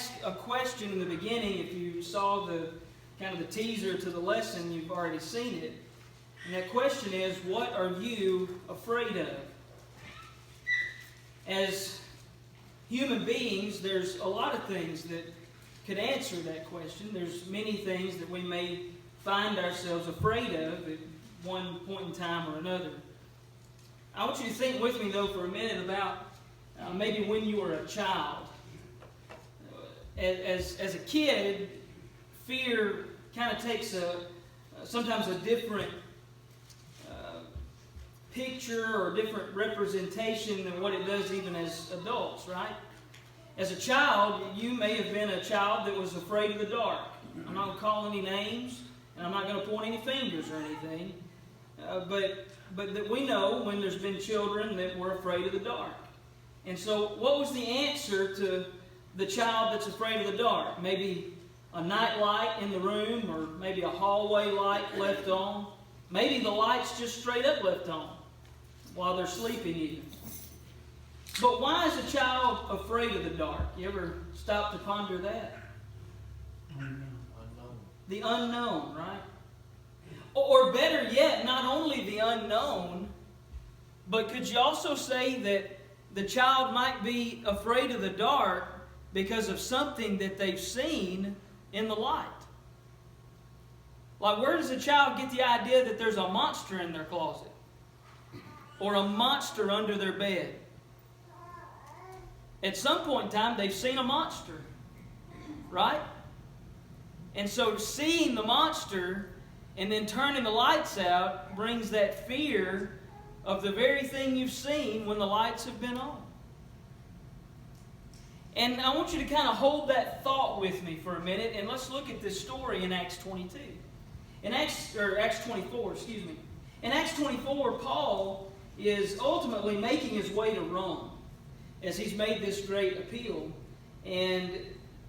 ask a question in the beginning. If you saw the kind of the teaser to the lesson, you've already seen it. And that question is, what are you afraid of? As human beings, there's a lot of things that could answer that question. There's many things that we may find ourselves afraid of at one point in time or another. I want you to think with me, though, for a minute about maybe when you were a child. As a kid, fear kind of takes sometimes a different picture or different representation than what it does even as adults, right? As a child, you may have been a child that was afraid of the dark. I'm not going to call any names, and I'm not going to point any fingers or anything. But that we know when there's been children that were afraid of the dark. And so what was the answer to the child that's afraid of the dark? Maybe a night light in the room, or maybe a hallway light left on. Maybe the light's just straight up left on while they're sleeping even. But why is a child afraid of the dark? You ever stop to ponder that? Unknown. The unknown, right? Or better yet, not only the unknown, but could you also say that the child might be afraid of the dark because of something that they've seen in the light? Like, where does a child get the idea that there's a monster in their closet? Or a monster under their bed? At some point in time, they've seen a monster. Right? And so seeing the monster and then turning the lights out brings that fear of the very thing you've seen when the lights have been on. And I want you to kind of hold that thought with me for a minute, and let's look at this story in Acts 22. Acts 24, excuse me. In Acts 24, Paul is ultimately making his way to Rome as he's made this great appeal. And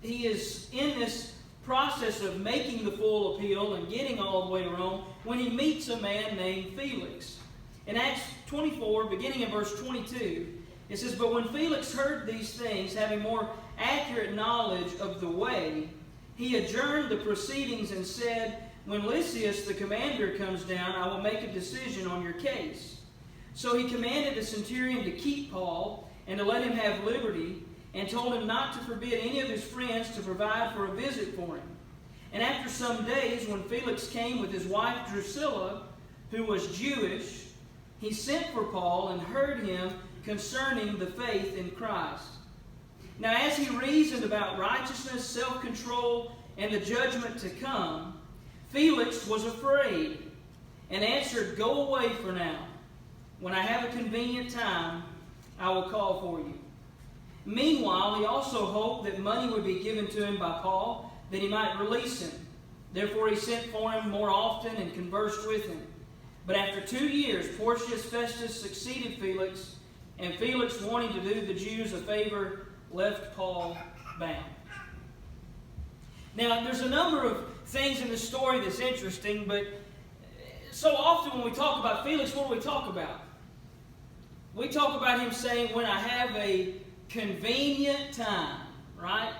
he is in this process of making the full appeal and getting all the way to Rome when he meets a man named Felix. In Acts 24, beginning in verse 22, it says, "But when Felix heard these things, having more accurate knowledge of the way, he adjourned the proceedings and said, 'When Lysias the commander comes down, I will make a decision on your case.' So he commanded the centurion to keep Paul and to let him have liberty, and told him not to forbid any of his friends to provide for a visit for him. And after some days, when Felix came with his wife Drusilla, who was Jewish, he sent for Paul and heard him concerning the faith in Christ. Now as he reasoned about righteousness, self-control, and the judgment to come, Felix was afraid, and answered, 'Go away for now. When I have a convenient time, I will call for you.' Meanwhile, he also hoped that money would be given to him by Paul, that he might release him. Therefore he sent for him more often and conversed with him. But after 2 years, Porcius Festus succeeded Felix, and Felix, wanting to do the Jews a favor, left Paul bound." Now, there's a number of things in this story that's interesting, but so often when we talk about Felix, what do we talk about? We talk about him saying, "When I have a convenient time," right?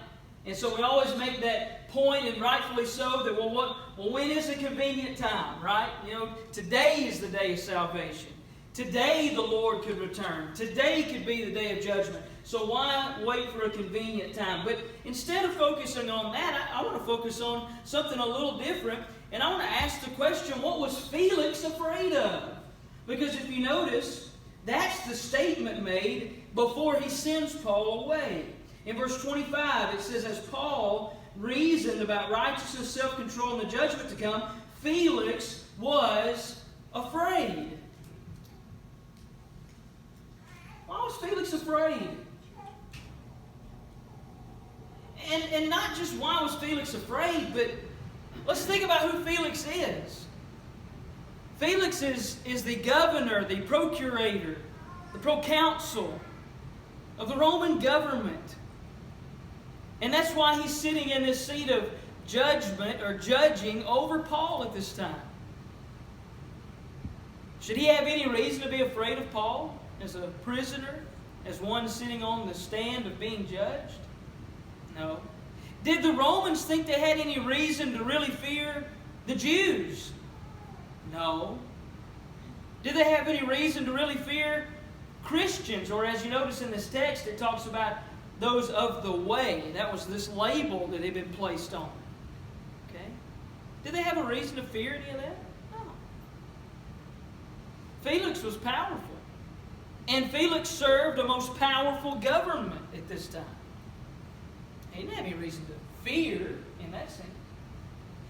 And so we always make that point, and rightfully so, that when is a convenient time, right? You know, today is the day of salvation. Today the Lord could return. Today could be the day of judgment. So why wait for a convenient time? But instead of focusing on that, I want to focus on something a little different. And I want to ask the question, what was Felix afraid of? Because if you notice, that's the statement made before he sends Paul away. In verse 25, it says, "As Paul reasoned about righteousness, self-control, and the judgment to come, Felix was afraid." Why was Felix afraid? And not just why was Felix afraid, but let's think about who Felix is. Felix is the governor, the procurator, the proconsul of the Roman government. And that's why he's sitting in this seat of judgment or judging over Paul at this time. Should he have any reason to be afraid of Paul as a prisoner, as one sitting on the stand of being judged? No. Did the Romans think they had any reason to really fear the Jews? No. Did they have any reason to really fear Christians? Or as you notice in this text, it talks about those of the way. That was this label that had been placed on them. Okay? Did they have a reason to fear any of that? No. Felix was powerful. And Felix served a most powerful government at this time. He didn't have any reason to fear in that sense.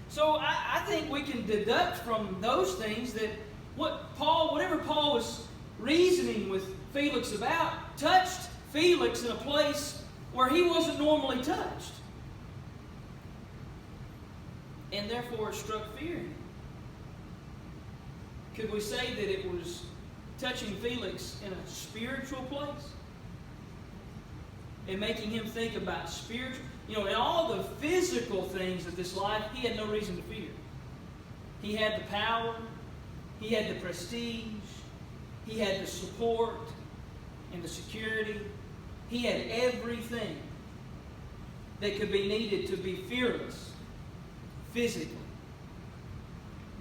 So I think we can deduct from those things that whatever Paul was reasoning with Felix about, touched Felix in a place where he wasn't normally touched. And therefore it struck fear in him. Could we say that it was touching Felix in a spiritual place? And making him think about spiritual, in all the physical things of this life, he had no reason to fear. He had the power, he had the prestige, he had the support and the security. He had everything that could be needed to be fearless physically.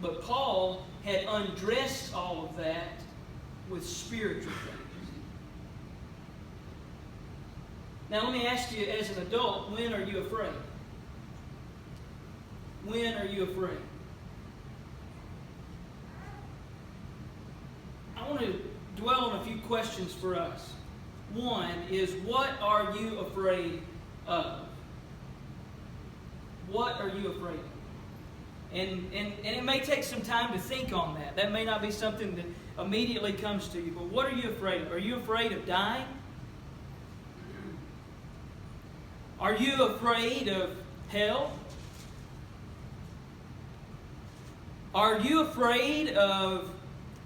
But Paul had undressed all of that with spiritual things. Now let me ask you, as an adult, when are you afraid? When are you afraid? I want to dwell on a few questions for us. One is, what are you afraid of? What are you afraid of? And it may take some time to think on that. That may not be something that immediately comes to you. But what are you afraid of? Are you afraid of dying? Are you afraid of hell? Are you afraid of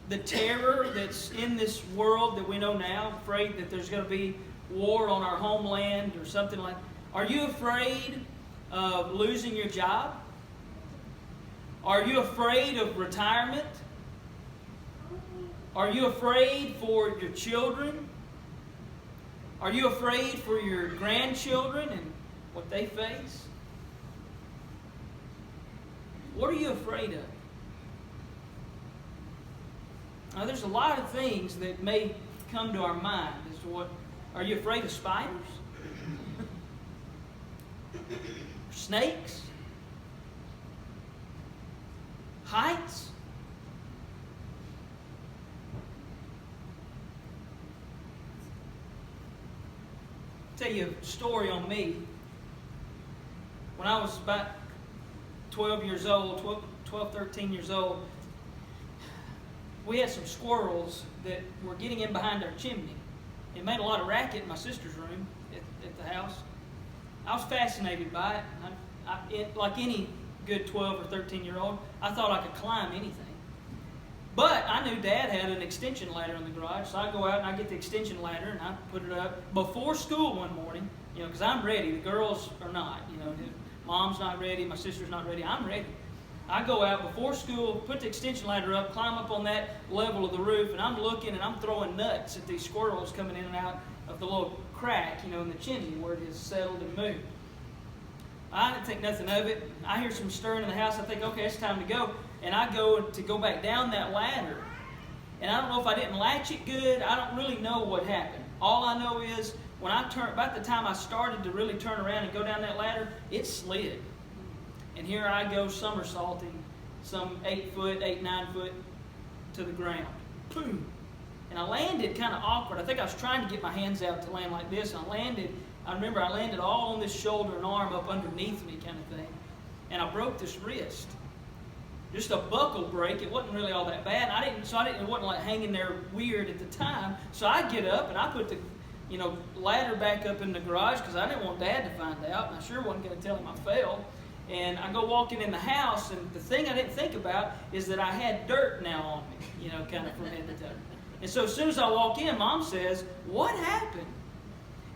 the terror that's in this world that we know now? Afraid that there's going to be war on our homeland or something like that? Are you afraid of losing your job? Are you afraid of retirement? Are you afraid for your children? Are you afraid for your grandchildren and what they face? What are you afraid of? Now, there's a lot of things that may come to our mind as to what. Are you afraid of spiders? Snakes? Heights? Tell you a story on me. When I was about 12 years old, 13 years old, we had some squirrels that were getting in behind our chimney. It made a lot of racket in my sister's room at the house. I was fascinated by it. Like any good 12 or 13-year-old, I thought I could climb anything. But I knew Dad had an extension ladder in the garage, so I go out and I get the extension ladder and I put it up before school one morning, because I'm ready. The girls are not, Mom's not ready, my sister's not ready, I'm ready. I go out before school, put the extension ladder up, climb up on that level of the roof, and I'm looking and I'm throwing nuts at these squirrels coming in and out of the little crack, in the chimney where it has settled and moved. I didn't think nothing of it. I hear some stirring in the house. I think, okay, it's time to go. And I go back down that ladder. And I don't know if I didn't latch it good. I don't really know what happened. All I know is when about the time I started to really turn around and go down that ladder, it slid. And here I go somersaulting some 9 foot to the ground. Boom. And I landed kind of awkward. I think I was trying to get my hands out to land like this. And I remember I landed all on this shoulder and arm up underneath me kind of thing. And I broke this wrist. Just a buckle break. It wasn't really all that bad. It wasn't like hanging there weird at the time. So I get up and I put the ladder back up in the garage because I didn't want Dad to find out. And I sure wasn't going to tell him I fell. And I go walking in the house, and the thing I didn't think about is that I had dirt now on me, kind of from head to toe. And so as soon as I walk in, Mom says, "What happened?"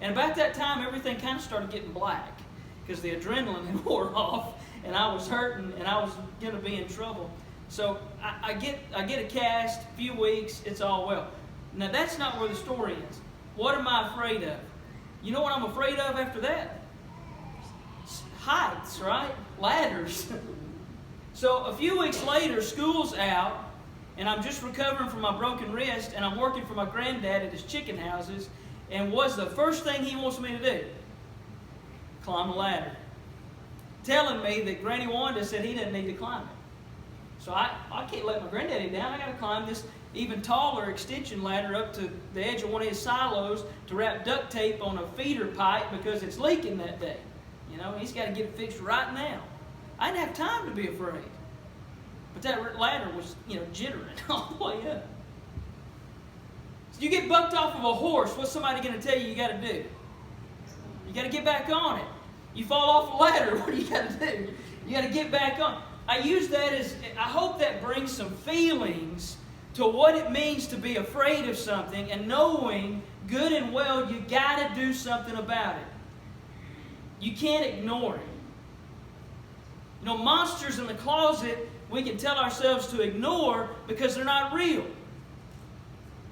And about that time, everything kind of started getting black because the adrenaline had wore off, and I was hurting, and I was going to be in trouble. So I get a cast, a few weeks, it's all well. Now that's not where the story is. What am I afraid of? You know what I'm afraid of after that? heights, right? Ladders. So a few weeks later, school's out, and I'm just recovering from my broken wrist, and I'm working for my granddad at his chicken houses, and what's the first thing he wants me to do? Climb a ladder. Telling me that Granny Wanda said he doesn't need to climb it. So I can't let my granddaddy down. I got to climb this even taller extension ladder up to the edge of one of his silos to wrap duct tape on a feeder pipe because it's leaking that day. You know, he's got to get it fixed right now. I didn't have time to be afraid. But that ladder was, jittering all the way up. So you get bucked off of a horse, what's somebody going to tell you got to do? You got to get back on it. You fall off a ladder, what do you got to do? You got to get back on. I use that as, I hope that brings some feelings to what it means to be afraid of something and knowing good and well you got to do something about it. You can't ignore it. Monsters in the closet we can tell ourselves to ignore because they're not real.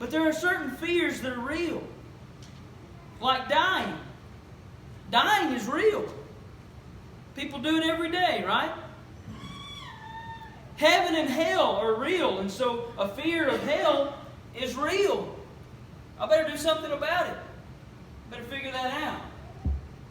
But there are certain fears that are real. Like dying. Dying is real. People do it every day, right? Heaven and hell are real, and so a fear of hell is real. I better do something about it. Better figure that out.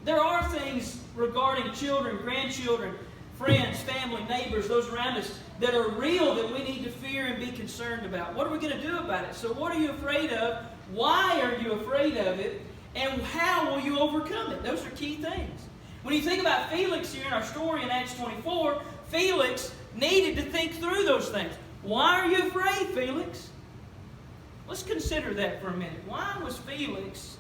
There are things regarding children, grandchildren, friends, family, neighbors, those around us, that are real that we need to fear and be concerned about. What are we going to do about it? So what are you afraid of? Why are you afraid of it? And how will you overcome it? Those are key things. When you think about Felix here in our story in Acts 24, Felix needed to think through those things. Why are you afraid, Felix? Let's consider that for a minute. Why was Felix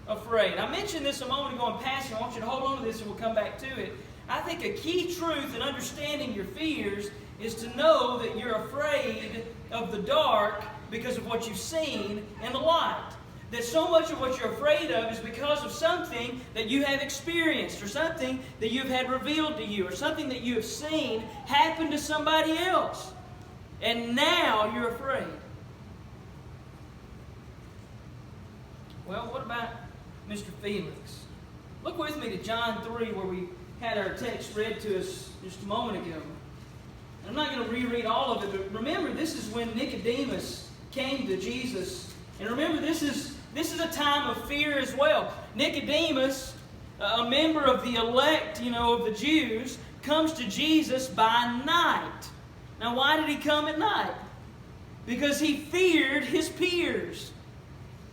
afraid? I mentioned this a moment ago in passing. I want you to hold on to this and we'll come back to it. I think a key truth in understanding your fears is to know that you're afraid of the dark because of what you've seen in the light. That so much of what you're afraid of is because of something that you have experienced or something that you've had revealed to you or something that you have seen happen to somebody else. And now you're afraid. Well, what about Mr. Felix? Look with me to John 3 where we had our text read to us just a moment ago. I'm not going to reread all of it, but remember this is when Nicodemus came to Jesus. And remember this is a time of fear as well. Nicodemus, a member of the elect, of the Jews, comes to Jesus by night. Now why did he come at night? Because he feared his peers.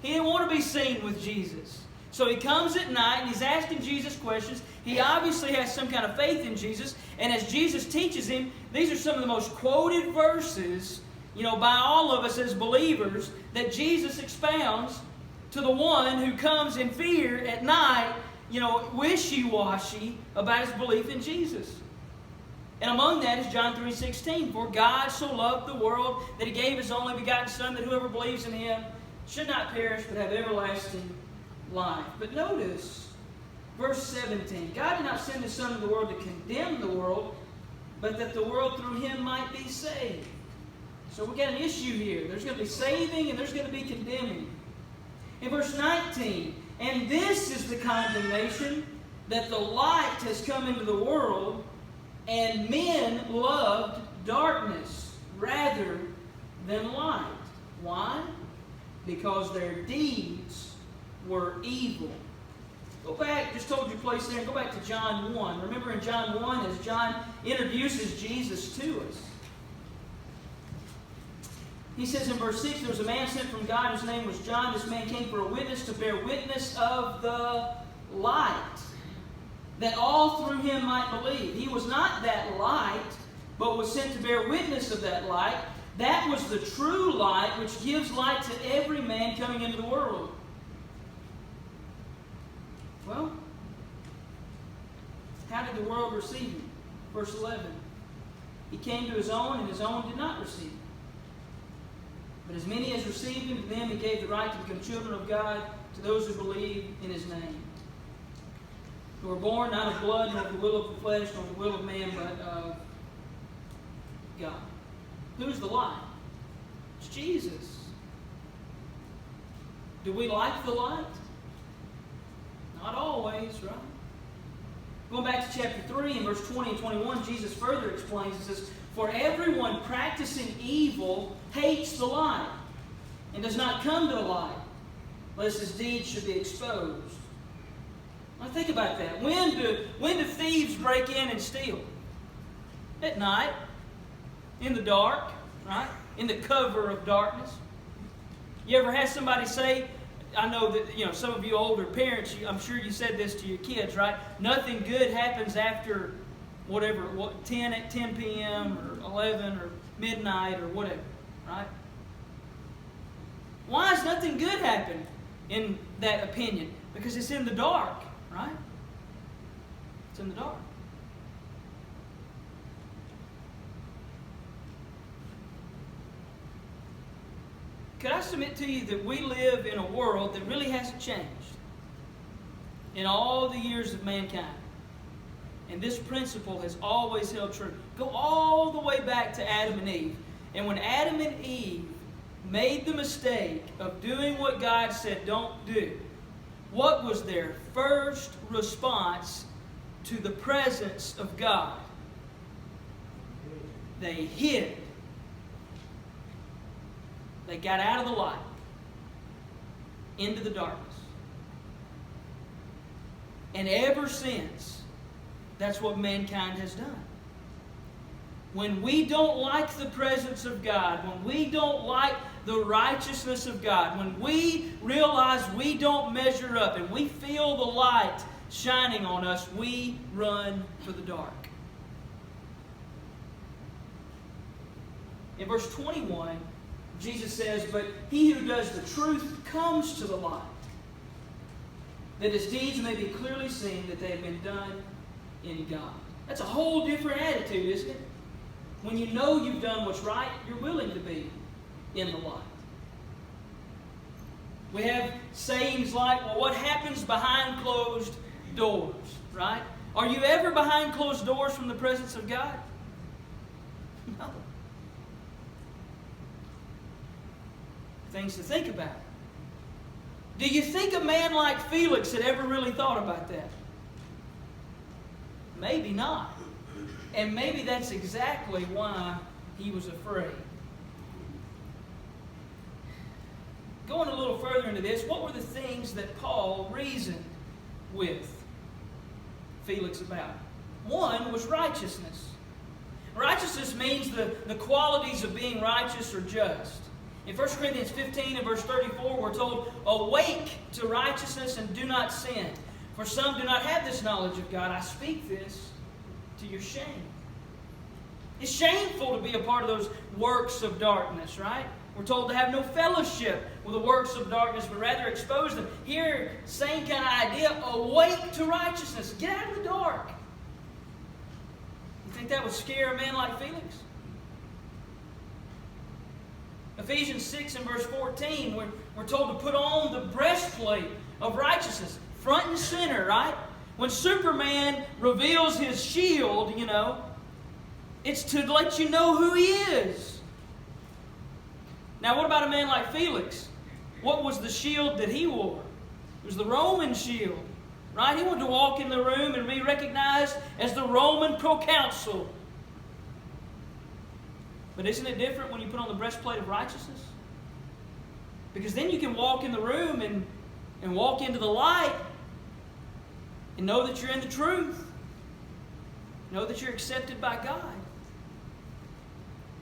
He didn't want to be seen with Jesus. So he comes at night and he's asking Jesus questions. He obviously has some kind of faith in Jesus. And as Jesus teaches him, these are some of the most quoted verses, by all of us as believers, that Jesus expounds to the one who comes in fear at night, wishy-washy about his belief in Jesus. And among that is John 3:16. For God so loved the world that he gave his only begotten Son, that whoever believes in him should not perish but have everlasting life. But notice verse 17. God did not send his Son into the world to condemn the world, but that the world through him might be saved. So we've got an issue here. There's going to be saving and there's going to be condemning. In verse 19, and this is the condemnation, that the light has come into the world, and men loved darkness rather than light. Why? Because their deeds were evil. Go back, just told you place there, and go back to John 1. Remember in John 1, as John introduces Jesus to us, he says in verse 6, there was a man sent from God whose name was John. This man came for a witness, to bear witness of the light, that all through him might believe. He was not that light, but was sent to bear witness of that light. That was the true light, which gives light to every man coming into the world. Well, how did the world receive him? Verse 11. He came to his own, and his own did not receive him. But as many as received him, to them he gave the right to become children of God, to those who believe in his name, who are born not of blood, nor of the will of the flesh, nor of the will of man, but of God. Who's the light? It's Jesus. Do we like the light? Not always, right? Going back to chapter 3 in verse 20 and 21, Jesus further explains, He says, "For everyone practicing evil hates the light, and does not come to the light, lest his deeds should be exposed." Now think about that. When do thieves break in and steal? At night, in the dark, right? In the cover of darkness. You ever had somebody say, I know that some of you older parents, I'm sure you said this to your kids, right? Nothing good happens after whatever, 10 p.m. or 11 or midnight or whatever, right? Why does nothing good happen in that opinion? Because it's in the dark, right? It's in the dark. Could I submit to you that we live in a world that really hasn't changed in all the years of mankind? And this principle has always held true. Go all the way back to Adam and Eve. And when Adam and Eve made the mistake of doing what God said don't do, what was their first response to the presence of God? They hid. They got out of the light into the darkness. And ever since, that's what mankind has done. When we don't like the presence of God, when we don't like the righteousness of God, when we realize we don't measure up and we feel the light shining on us, we run for the dark. In verse 21, Jesus says, "But he who does the truth comes to the light, that his deeds may be clearly seen that they have been done in God." That's a whole different attitude, isn't it? When you know you've done what's right, you're willing to be in the light. We have sayings like, well, what happens behind closed doors, right? Are you ever behind closed doors from the presence of God? No. Things to think about. Do you think a man like Felix had ever really thought about that? Maybe not. And maybe that's exactly why he was afraid. Going a little further into this, what were the things that Paul reasoned with Felix about? One was righteousness. Righteousness means the qualities of being righteous or just. In 1 Corinthians 15 and verse 34, we're told, "Awake to righteousness and do not sin. For some do not have this knowledge of God. I speak this to your shame." It's shameful to be a part of those works of darkness, right? We're told to have no fellowship with the works of darkness, but rather expose them. Here, same kind of idea, awake to righteousness. Get out of the dark. You think that would scare a man like Felix? Ephesians 6 and verse 14, we're told to put on the breastplate of righteousness. Front and center, right? When Superman reveals his shield, it's to let you know who he is. Now, what about a man like Felix? What was the shield that he wore? It was the Roman shield, right? He wanted to walk in the room and be recognized as the Roman proconsul. But isn't it different when you put on the breastplate of righteousness? Because then you can walk in the room and walk into the light and know that you're in the truth. Know that you're accepted by God.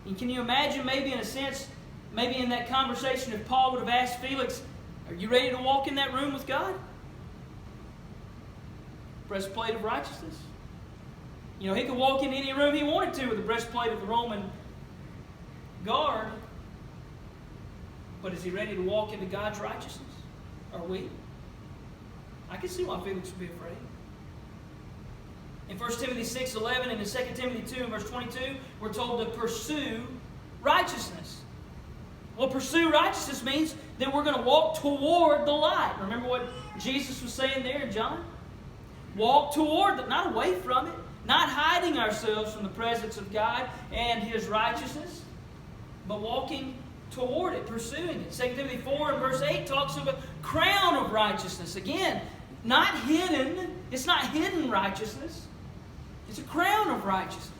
And can you imagine, maybe in a sense, maybe in that conversation, if Paul would have asked Felix, "Are you ready to walk in that room with God?" Breastplate of righteousness. He could walk in any room he wanted to with the breastplate of the Roman guard. But is he ready to walk into God's righteousness? Are we? I can see why Felix would be afraid. In 1 Timothy 6:11 and in 2 Timothy 2 and verse 22, we're told to pursue righteousness. Well, pursue righteousness means that we're going to walk toward the light. Remember what Jesus was saying there in John? Walk toward it, not away from it. Not hiding ourselves from the presence of God and His righteousness, but walking toward it, pursuing it. 2 Timothy 4 and verse 8 talks of a crown of righteousness. Again, Not hidden. It's not hidden righteousness. It's a crown of righteousness.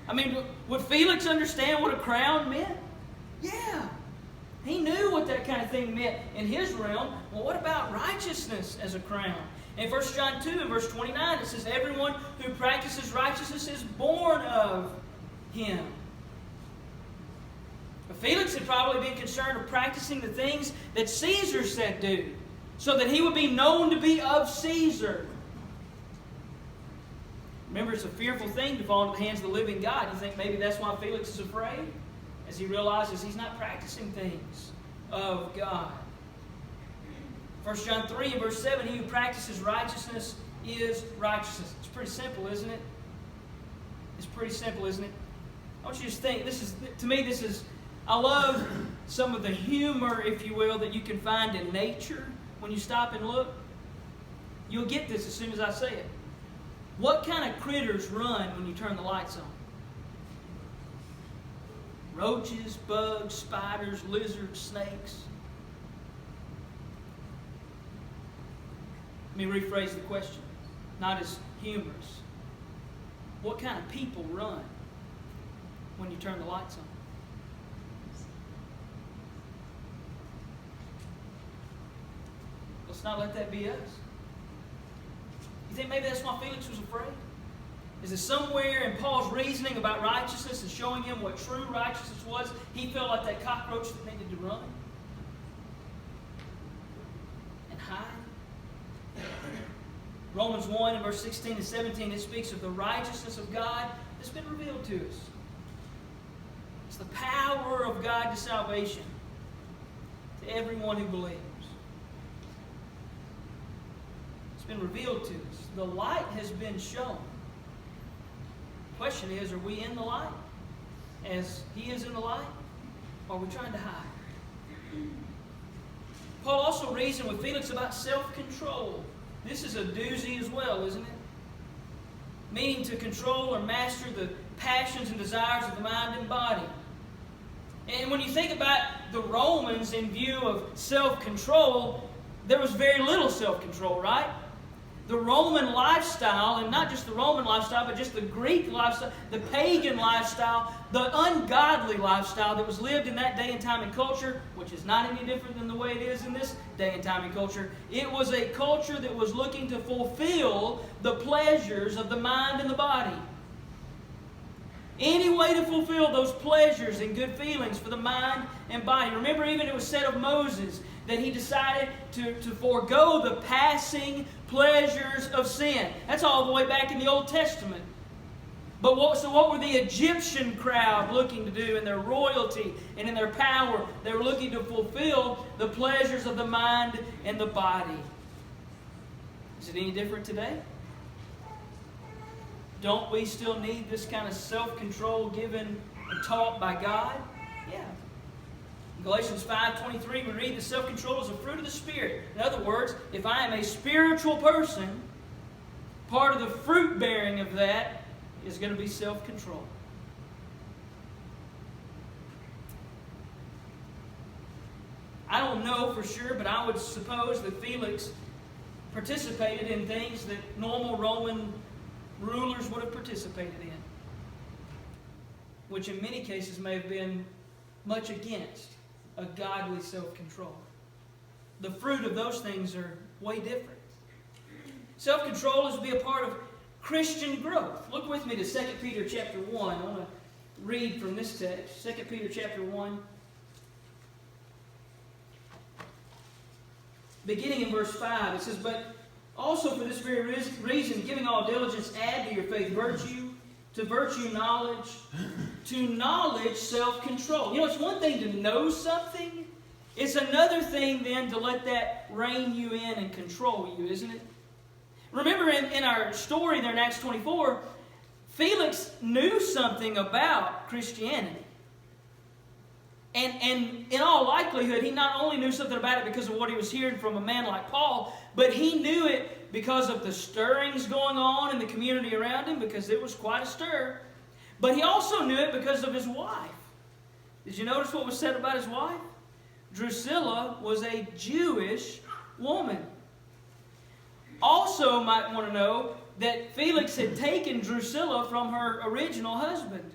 I mean, would Felix understand what a crown meant? Yeah. He knew what that kind of thing meant in his realm. Well, what about righteousness as a crown? In 1 John 2 and verse 29, it says, everyone who practices righteousness is born of him. But Felix had probably been concerned with practicing the things that Caesar said do, so that he would be known to be of Caesar. Remember, it's a fearful thing to fall into the hands of the living God. You think maybe that's why Felix is afraid? As he realizes he's not practicing things of God. 1 John 3 and verse 7, he who practices righteousness is righteousness. It's pretty simple, isn't it? It's pretty simple, isn't it? I want you to just think, I love some of the humor, if you will, that you can find in nature when you stop and look. You'll get this as soon as I say it. What kind of critters run when you turn the lights on? Roaches, bugs, spiders, lizards, snakes. Let me rephrase the question, not as humorous. What kind of people run when you turn the lights on? Let's not let that be us. You think maybe that's why Felix was afraid? Is that somewhere in Paul's reasoning about righteousness and showing him what true righteousness was, he felt like that cockroach that needed to run and hide? Romans 1 and verse 16 and 17, it speaks of the righteousness of God that's been revealed to us. It's the power of God to salvation to everyone who believes. It's been revealed to us. The light has been shown. The question is, are we in the light as He is in the light? Or are we trying to hide? Paul also reasoned with Felix about self-control. This is a doozy as well, isn't it? Meaning to control or master the passions and desires of the mind and body. And when you think about the Romans in view of self-control, there was very little self-control, right? The Roman lifestyle, and not just the Roman lifestyle, but just the Greek lifestyle, the pagan lifestyle, the ungodly lifestyle that was lived in that day and time and culture, which is not any different than the way it is in this day and time and culture. It was a culture that was looking to fulfill the pleasures of the mind and the body. Any way to fulfill those pleasures and good feelings for the mind and body. Remember, even it was said of Moses that he decided to forego the passing pleasures of sin. That's all the way back in the Old Testament. But what were the Egyptian crowd looking to do in their royalty and in their power? They were looking to fulfill the pleasures of the mind and the body. Is it any different today? Don't we still need this kind of self-control given and taught by God? Yeah. In Galatians 5:23, we read that self-control is a fruit of the Spirit. In other words, if I am a spiritual person, part of the fruit bearing of that is going to be self-control. I don't know for sure, but I would suppose that Felix participated in things that normal Roman rulers would have participated in, which in many cases may have been much against a godly self-control. The fruit of those things are way different. Self-control is to be a part of Christian growth. Look with me to 2 Peter chapter 1. I want to read from this text. 2 Peter chapter 1. Beginning in verse 5, it says, "But also for this very reason, giving all diligence, add to your faith virtue, to virtue knowledge, to knowledge self-control." You know, it's one thing to know something. It's another thing then to let that rein you in and control you, isn't it? Remember in our story there in Acts 24, Felix knew something about Christianity. And in all likelihood, he not only knew something about it because of what he was hearing from a man like Paul, but he knew it because of the stirrings going on in the community around him, because it was quite a stir. But he also knew it because of his wife. Did you notice what was said about his wife? Drusilla was a Jewish woman. also might want to know that Felix had taken Drusilla from her original husband,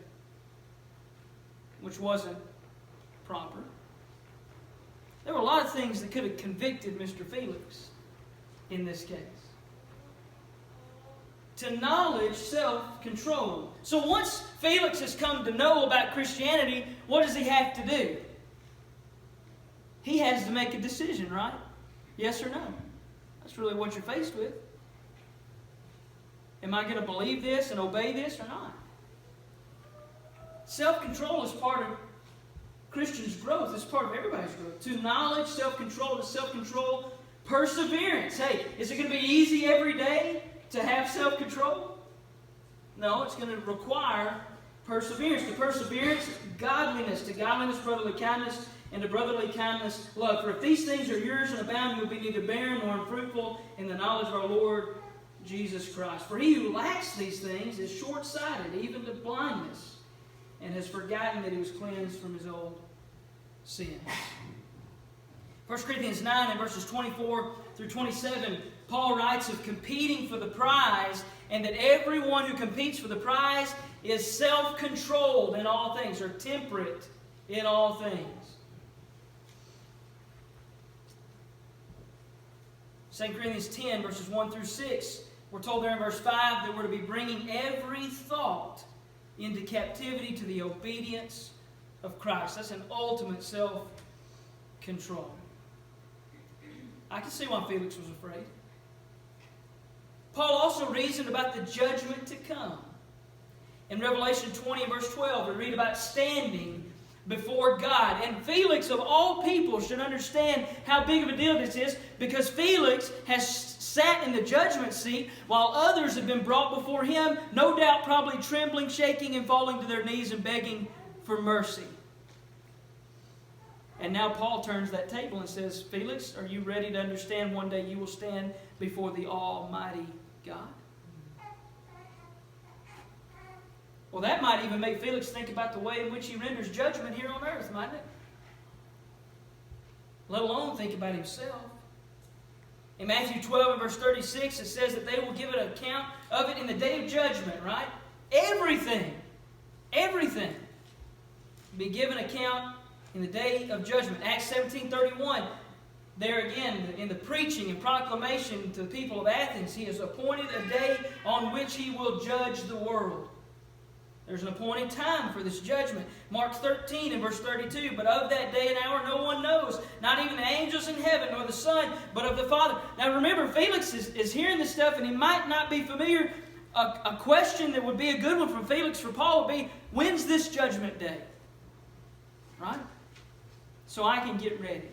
which wasn't proper. There were a lot of things that could have convicted Mr. Felix in this case. To knowledge, self-control. So once Felix has come to know about Christianity, what does he have to do? He has to make a decision, right? Yes or no? That's really what you're faced with. Am I going to believe this and obey this or not? Self-control is part of Christians' growth. It's part of everybody's growth. To knowledge, self-control, to self-control, perseverance. Hey, is it going to be easy every day to have self-control? No, it's going to require perseverance. To perseverance, godliness. To godliness, brotherly kindness. And to brotherly kindness, love. For if these things are yours and abound, you will be neither barren nor unfruitful in the knowledge of our Lord Jesus Christ. For he who lacks these things is short-sighted, even to blindness, and has forgotten that he was cleansed from his old sins. 1 Corinthians 9 and verses 24 through 27, Paul writes of competing for the prize, and that everyone who competes for the prize is self-controlled in all things, or temperate in all things. 2 Corinthians 10, verses 1 through 6, we're told there in verse 5 that we're to be bringing every thought into captivity to the obedience of Christ. That's an ultimate self-control. I can see why Felix was afraid. Paul also reasoned about the judgment to come. In Revelation 20 and verse 12, we read about standing before God. And Felix, of all people, should understand how big of a deal this is, because Felix has sat in the judgment seat while others have been brought before him, no doubt probably trembling, shaking, and falling to their knees and begging for mercy. And now Paul turns that table and says, Felix, are you ready to understand one day you will stand before the Almighty God? Well, that might even make Felix think about the way in which he renders judgment here on earth, mightn't it? Let alone think about himself. In Matthew 12 and verse 36, it says that they will give an account of it in the day of judgment, right? Everything be given account in the day of judgment. Acts 17:31, there again, in the preaching and proclamation to the people of Athens, he has appointed a day on which he will judge the world. There's an appointed time for this judgment. Mark 13 and verse 32, but of that day and hour no one knows, not even the angels in heaven, nor the Son, but of the Father. Now remember, Felix is hearing this stuff, and he might not be familiar. A question that would be a good one from Felix for Paul would be, when's this judgment day? Right? So I can get ready.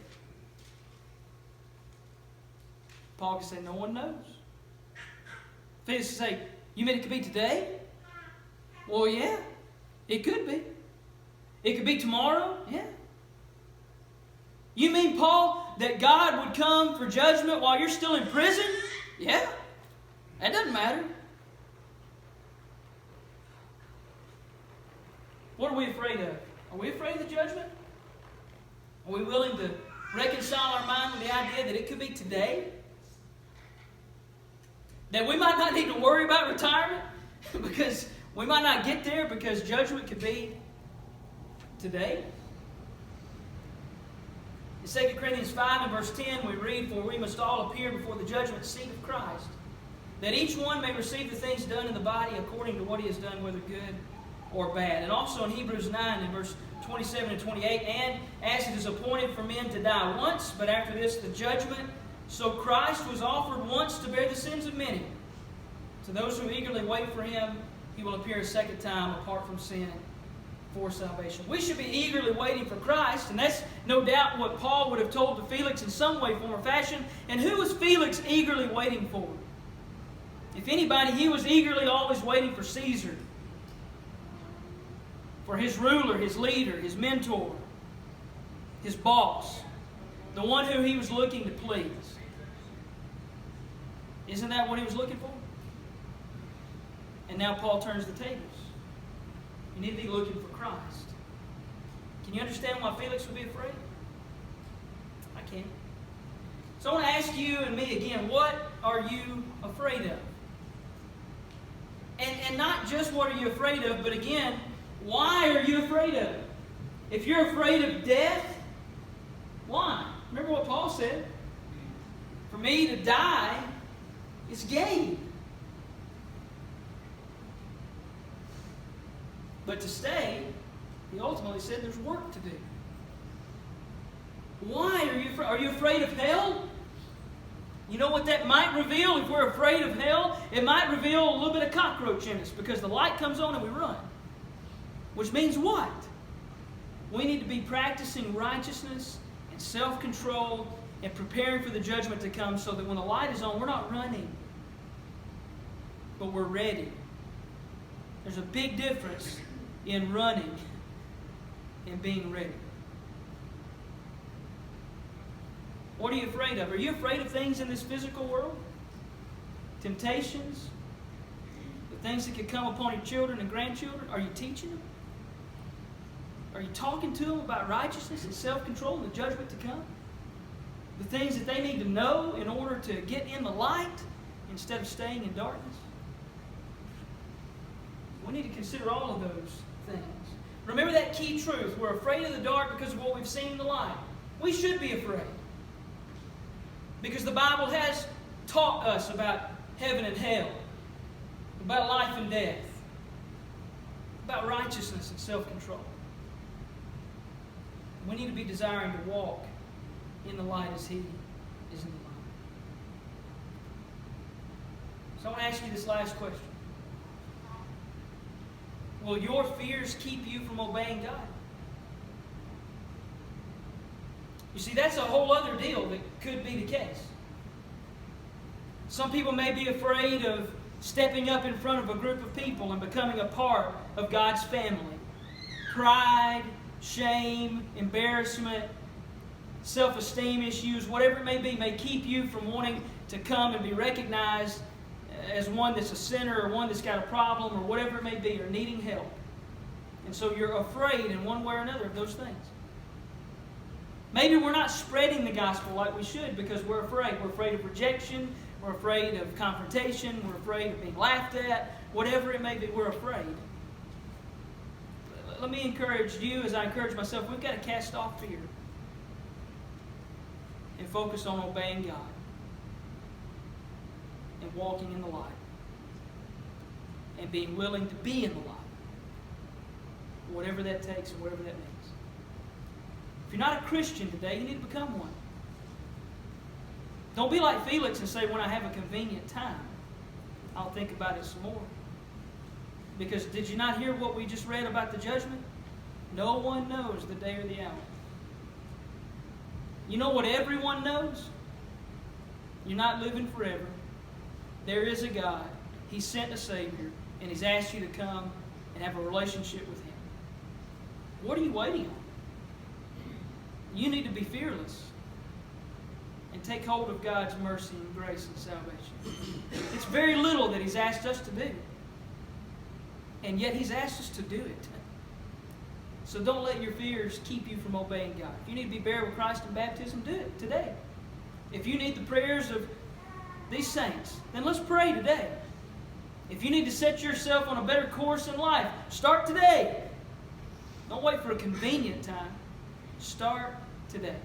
Paul can say, no one knows. Felix can say, you mean it could be today? Well, yeah, it could be. It could be tomorrow, yeah. You mean, Paul, that God would come for judgment while you're still in prison? Yeah, that doesn't matter. What are we afraid of? Are we afraid of the judgment? Are we willing to reconcile our mind with the idea that it could be today? That we might not need to worry about retirement because we might not get there because judgment could be today. In 2 Corinthians 5 and verse 10 we read, for we must all appear before the judgment seat of Christ, that each one may receive the things done in the body according to what he has done, whether good or bad. And also in Hebrews 9 and verse 27 and 28, and as it is appointed for men to die once, but after this the judgment, so Christ was offered once to bear the sins of many. To those who eagerly wait for him, he will appear a second time apart from sin for salvation. We should be eagerly waiting for Christ, and that's no doubt what Paul would have told to Felix in some way, form, or fashion. And who was Felix eagerly waiting for? If anybody, he was eagerly always waiting for Caesar, for his ruler, his leader, his mentor, his boss, the one who he was looking to please. Isn't that what he was looking for? And now Paul turns the tables. You need to be looking for Christ. Can you understand why Felix would be afraid? I can't. So I want to ask you and me again, what are you afraid of? And not just what are you afraid of, but again, why are you afraid of it? If you're afraid of death, why? Remember what Paul said? For me to die is gain. But to stay, he ultimately said there's work to do. Why are you afraid? Are you afraid of hell? You know what that might reveal if we're afraid of hell? It might reveal a little bit of cockroach in us because the light comes on and we run. Which means what? We need to be practicing righteousness and self-control and preparing for the judgment to come so that when the light is on, we're not running, but we're ready. There's a big difference in running and being ready. What are you afraid of? Are you afraid of things in this physical world? Temptations? The things that could come upon your children and grandchildren? Are you teaching them? Are you talking to them about righteousness and self-control and the judgment to come? The things that they need to know in order to get in the light instead of staying in darkness? We need to consider all of those things. Remember that key truth. We're afraid of the dark because of what we've seen in the light. We should be afraid. Because the Bible has taught us about heaven and hell, about life and death, about righteousness and self-control. We need to be desiring to walk in the light as He is in the light. So I want to ask you this last question. Will your fears keep you from obeying God? You see, that's a whole other deal that could be the case. Some people may be afraid of stepping up in front of a group of people and becoming a part of God's family. Pride, shame, embarrassment, self-esteem issues, whatever it may keep you from wanting to come and be recognized as one that's a sinner or one that's got a problem or whatever it may be, or needing help. And so you're afraid in one way or another of those things. Maybe we're not spreading the gospel like we should because we're afraid. We're afraid of rejection. We're afraid of confrontation. We're afraid of being laughed at. Whatever it may be, we're afraid. Let me encourage you, as I encourage myself, we've got to cast off fear and focus on obeying God and walking in the light and being willing to be in the light, whatever that takes and whatever that means. If you're not a Christian today, you need to become one. Don't be like Felix and say, when I have a convenient time, I'll think about it some more. Because did you not hear what we just read about the judgment? No one knows the day or the hour. You know what everyone knows? You're not living forever. There is a God. He sent a Savior, and He's asked you to come and have a relationship with Him. What are you waiting on? You need to be fearless and take hold of God's mercy and grace and salvation. It's very little that He's asked us to do, and yet He's asked us to do it. So don't let your fears keep you from obeying God. If you need to be buried with Christ in baptism, do it today. If you need the prayers of these saints, then let's pray today. If you need to set yourself on a better course in life, start today. Don't wait for a convenient time. Start today.